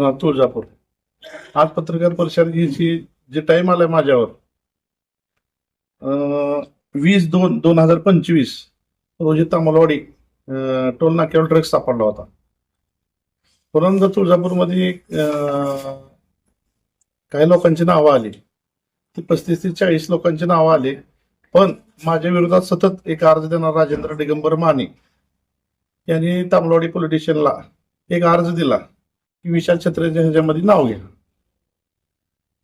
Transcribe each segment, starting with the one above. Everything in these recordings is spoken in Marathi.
राहणार तुळजापूर. आज पत्रकार परिषद घ्यायची जे टाइम आलाय माझ्यावर 20/2/2025 रोजी तामलवाडी टोल नाक्यावर ड्रग्ज सापडला होता. परंतु तुळजापूरमध्ये काही लोकांची नावं आली, ती 35 ते 40 लोकांची नावं आली. पण माझ्या विरोधात सतत एक अर्ज देणार राजेंद्र दिगंबर माने यांनी तामलवाडी पोलीस स्टेशनला एक अर्ज दिला की विशाल छत्रेच्या ह्याच्यामध्ये नाव घ्या.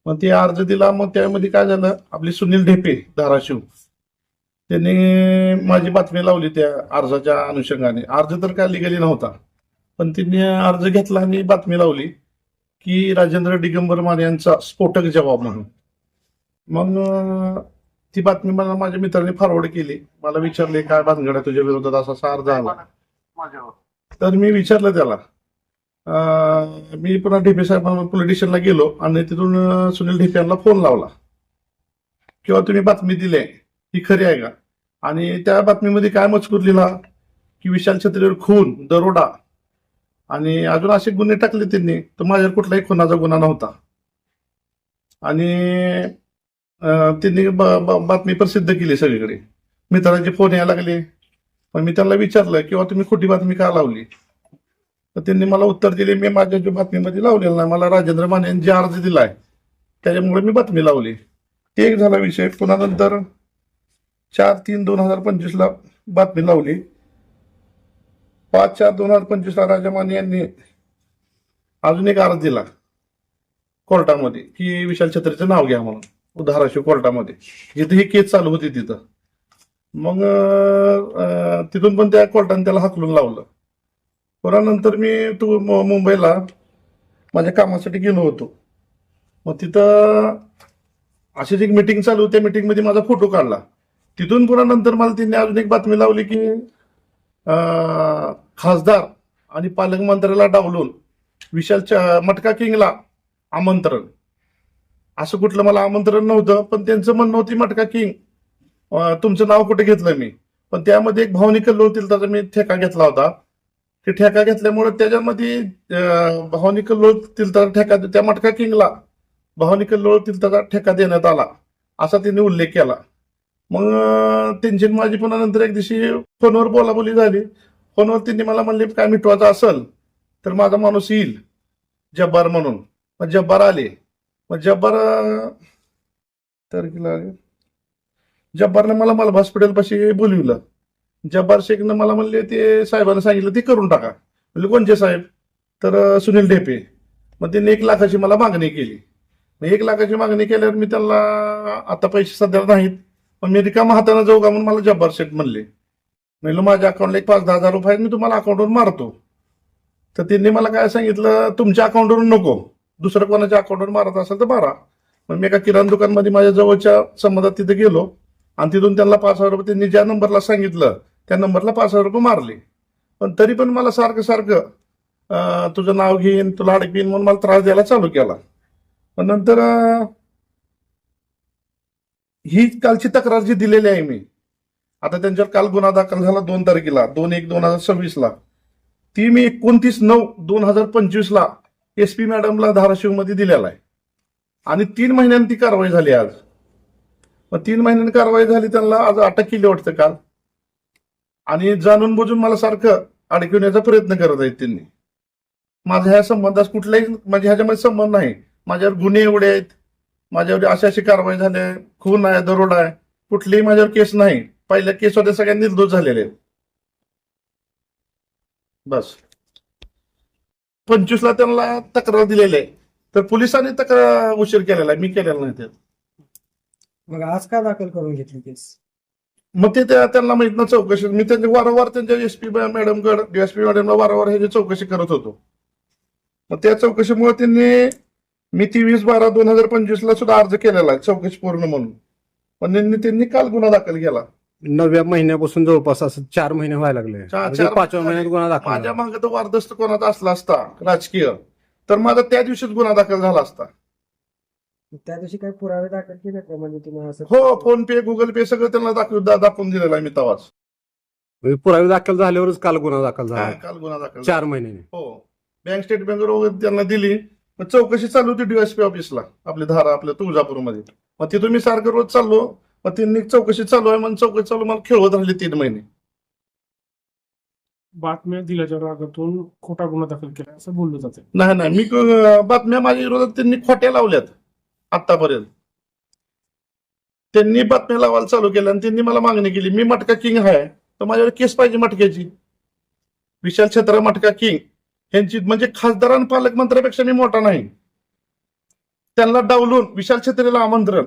मग ते अर्ज दिला. मग त्यामध्ये काय झालं, आपले सुनील ढेपे धाराशिव त्यांनी माझी बातमी लावली त्या अर्जाच्या अनुषंगाने. अर्ज तर काय लिगली नव्हता, पण त्यांनी अर्ज घेतला आणि बातमी लावली की राजेंद्र दिगंबर माने यांचा स्फोटक जबाब म्हणून. मग ती बातमी मला माझ्या मित्राने फॉरवर्ड केली. मला विचारले काय भानगड आहे तुझ्या विरोधात असा अर्ज आला. तर मी विचारलं त्याला. मी पुन्हा ढेपे साहेब पोलीस स्टेशनला गेलो आणि तिथून सुनील ढेपे यांना फोन लावला किंवा तुम्ही बातमी दिली ही खरी आहे का. आणि त्या बातमीमध्ये काय मजकूर लिहिला की विशाल छत्रेवर खून, दरोडा आणि अजून असे गुन्हे टाकले त्यांनी. तर माझ्यावर कुठलाही खुनाचा गुन्हा नव्हता. आणि त्यांनी बातमी प्रसिद्ध केली सगळीकडे. मित्रांचे फोन यायला लागले. पण मी त्यांना विचारलं किंवा तुम्ही खोटी बातमी का लावली. तर त्यांनी मला उत्तर दिले, मी माझ्या जो बातमीमध्ये लावलेलं नाही, मला राजेंद्र माने यांनी जे अर्ज दिलाय त्याच्यामुळे मी लावली. ते एक झाला विषय. पुन्हा नंतर 4/3/2025 बातमी लावली. 5/4/2025 राजा माने यांनी अजून एक अर्ज दिला कोर्टामध्ये की विशाल छत्रेचं नाव घ्या म्हणून धाराशिव कोर्टामध्ये, जिथे ही केस चालू होती तिथं. मग तिथून पण त्या कोर्टाने त्याला हाकलून लावलं. पुन्हा नंतर मी मुंबईला माझ्या कामासाठी गेलो होतो. मग तिथं अशीच एक मीटिंग चालू होती. त्या मीटिंगमध्ये माझा फोटो काढला. तिथून पुन्हा नंतर मला त्यांनी अजून एक बातमी लावली की खासदार आणि पालकमंत्र्याला डावलून विशाल मटका किंगला आमंत्रण. असं कुठलं मला आमंत्रण नव्हतं, पण त्यांचं म्हणणं होती मटका किंग तुमचं नाव कुठे घेतलं मी. पण त्यामध्ये एक भावनिक लोळ तिलताचा मी ठेका घेतला होता. ते ठेका घेतल्यामुळे त्याच्यामध्ये भावनिक लोळ तिलताचा ठेका, त्या मटका किंगला भावनिक लोळ तिलताचा ठेका देण्यात आला असा त्यांनी उल्लेख केला. मग त्यांची माझी पुन्हा नंतर एक दिवशी फोनवर बोलाबोली झाली. फोनवर त्यांनी मला म्हणले काय मिटवायचं असेल तर माझा माणूस येईल जब्बार म्हणून. मग जब्बार आले. मग जब्बारने मला हॉस्पिटल पाशी बोलविलं. जब्बार शेखनं मला म्हणले ते साहेबांना सांगितलं ते करून टाका. म्हणजे कोणचे साहेब, तर सुनील ढेपे. मग त्यांनी 1 लाखाची मला मागणी केली. 1 लाखाची मागणी केल्यावर मी त्यांना आता पैसे सध्या नाहीत, पण मी रिकामा हाताने जाऊ का म्हणून मला जब्बार शेख म्हणले. म्हणलं माझ्या अकाउंटला 5-10 हजार रुपये आहेत, मी तुम्हाला अकाउंटवर मारतो. तर त्यांनी मला काय सांगितलं, तुमच्या अकाउंटवरून नको, दुसरं कोणाच्या अकाउंटवर मारत असेल तर मारा. मग मी एका किराणा दुकानमध्ये माझ्या जवळच्या संबंधात तिथे गेलो आणि तिथून त्यांना 5,000 रुपये, त्यांनी ज्या नंबरला सांगितलं त्या नंबरला 5,000 रुपये मारले. पण तरी पण मला सारखं तुझं नाव घेईन, तुला अडकवीन म्हणून मला त्रास द्यायला चालू केला. पण नंतर ही कालची तक्रार जी दिलेली आहे मी, आता त्यांच्यावर काल गुन्हा दाखल झाला 2 तारखेला 2/1/2026 ती मी 29/9/2025 SP मॅडमला धाराशिवमध्ये दिलेला आहे. आणि 3 महिन्यांनी ती कारवाई झाली आज. मग 3 महिन्यांनी कारवाई झाली, त्यांना आज अटक केली वाटतं काल. आणि जाणून बुजून मला सारखं अडकवण्याचा प्रयत्न करत आहेत त्यांनी. माझ्या ह्या संबंधास कुठलाही म्हणजे ह्याच्यामध्ये संबंध नाही. माझ्यावर गुन्हे एवढे आहेत, माझ्यावर अशी कारवाई झाली, खून आहे, दरोडा आहे, कुठलीही माझ्यावर केस नाही. पहिल्या केस होत्या सगळ्या निर्दोष झालेले आहेत. बस 25 त्यांना तक्रार दिलेली आहे, तर पोलिसांनी तक्रार उशीर केलेला आहे, मी केलेला नाही. त्यात मग आज का दाखल करून घेतली केस? मग ते त्यांना माहित ना चौकशी. मी त्यांच्या वारंवार त्यांच्या SP मॅडमकडे DSP मॅडमला वारंवार ह्याची चौकशी करत होतो. मग त्या चौकशीमुळे त्यांनी मी 23/12/2025 सुद्धा अर्ज केलेला आहे चौकशी पूर्ण म्हणून. पण त्यांनी काल गुन्हा दाखल केला. 9व्या महिन्यापासून जवळपास असं 4 महिने व्हायला लागले. 5व्या महिन्यात गुन्हा दाखल. माझ्या मागे तर वारदस्त कोणाचा असला असता राजकीय, तर माझा त्या दिवशीच गुन्हा दाखल झाला असता. त्या दिवशी काही पुरावे दाखल केले का? म्हणजे तुम्ही असं हो, फोन पे, गुगल पे सगळं त्यांना दाखवून दिलेलं आहे मी तवाच. पुरावे दाखल झाल्यावरच काल गुन्हा दाखल झाला. काल गुन्हा दाखल 4 महिन्याने. हो. बँक स्टेटमेंट वगैरे त्यांना दिली. मग चौकशी चालू होती डीएसपी ऑफिसला आपल्या तुळजापूरमध्ये. मग तिथून मी सारखं रोज चाललो. मग त्यांनी चौकशी चालू आहे म्हणून चौकशी चालू मला खेळवत राहिली 3 महिने. बातम्या दिल्याच्या रागातून खोटा गुन्हा दाखल केला असं बोललं जाते. नाही मी बातम्या माझ्या विरोधात त्यांनी खोट्या लावल्यात आतापर्यंत. त्यांनी बातम्या लावायला चालू केल्या आणि त्यांनी मला मागणी केली, मी मटका किंग आहे तर माझ्यावर केस पाहिजे मटक्याची. विशाल छत्रा मटका किंग यांची म्हणजे खासदार आणि पालकमंत्र्यापेक्षा मी मोठा नाही. त्यांना डावलून विशाल छत्रेला आमंत्रण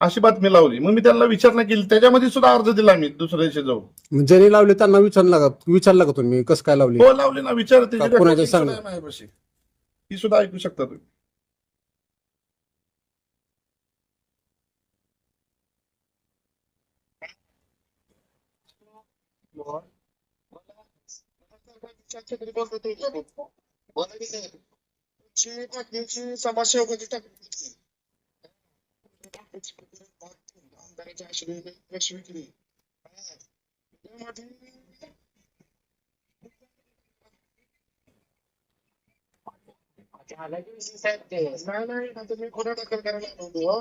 अशी बातमी लावली. मग मी त्यांना विचारणा केली, त्याच्यामध्ये सुद्धा अर्ज दिला मी दुसऱ्या दिवशी जाऊन. ज्यांनी लावले त्यांना विचारला का तुम्ही कसं काय लावली? हो लावली ना, विचार का कोणाच्या सांगण्यात? माझ्यापाशी ती सुद्धा ऐकू शकता तुम्ही. समाजसेवकाची टाकली नाही आता मी खोटा दाखल करायला नव्हतो.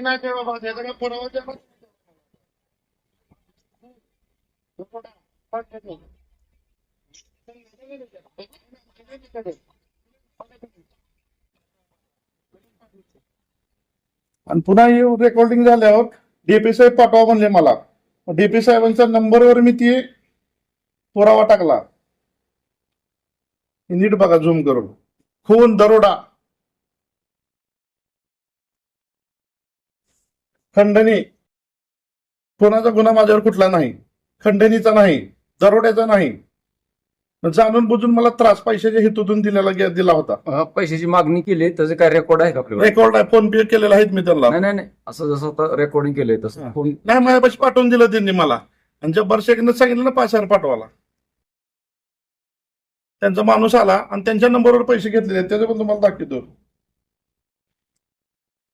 नाही ते बाबा त्याचा काय पुरावा द्या. आणि पुन्हा रेकॉर्डिंग झाल्यावर डीपी साहेब पाठवा म्हणले मला. डीपी साहेबांच्या नंबरवर मी ती पुरावा टाकला. नीट बघा झूम करून. खून, दरोडा, खंडणी. खुनाचा गुन्हा माझ्यावर कुठला नाही, खंडणीचा नाही, दरोड्याचा नाही. जाणून बुजून मला त्रास पैशाच्या हेतूतून दिला होता. पैशाची मागणी केली त्याचे काय रेकॉर्ड आहे का आपल्याला? रेकॉर्ड आहे, फोन पे केलेला आहेत मी त्यांना. नाही असं जसं आता रेकॉर्डिंग केलंय तसं फोन नाही माझ्यापाशी पाठवून दिलं त्यांनी मला. आणि जब्बार शेखनं सांगितलं ना 5,000 पाठवायला. त्यांचा माणूस आला आणि त्यांच्या नंबरवर पैसे घेतलेले आहेत, त्याचं पण तुम्हाला दाखवतो.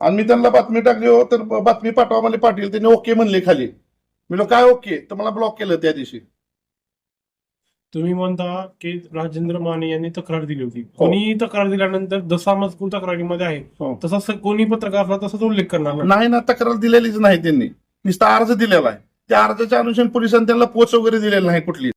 आणि मी त्यांना बातमी टाकली हो तर बातमी पाठवा मला पाटील. त्यांनी ओके म्हणले खाली. मी काय ओके तर मला ब्लॉक केलं त्या दिवशी. तुम्ही म्हणता की राजेंद्र माने यांनी तक्रार दिली होती. कोणी तक्रार दिल्यानंतर जसा मजकूर तक्रारीमध्ये आहे हो. तसा कोणी पत्रकार असला तसाच उल्लेख करणार ना? नाही ना, तक्रार दिलेलीच नाही त्यांनी. नुसता अर्ज दिलेला आहे. त्या अर्जाच्या अनुषंगाने पोलिसांनी त्यांना पोच वगैरे दिलेला नाही कुठली.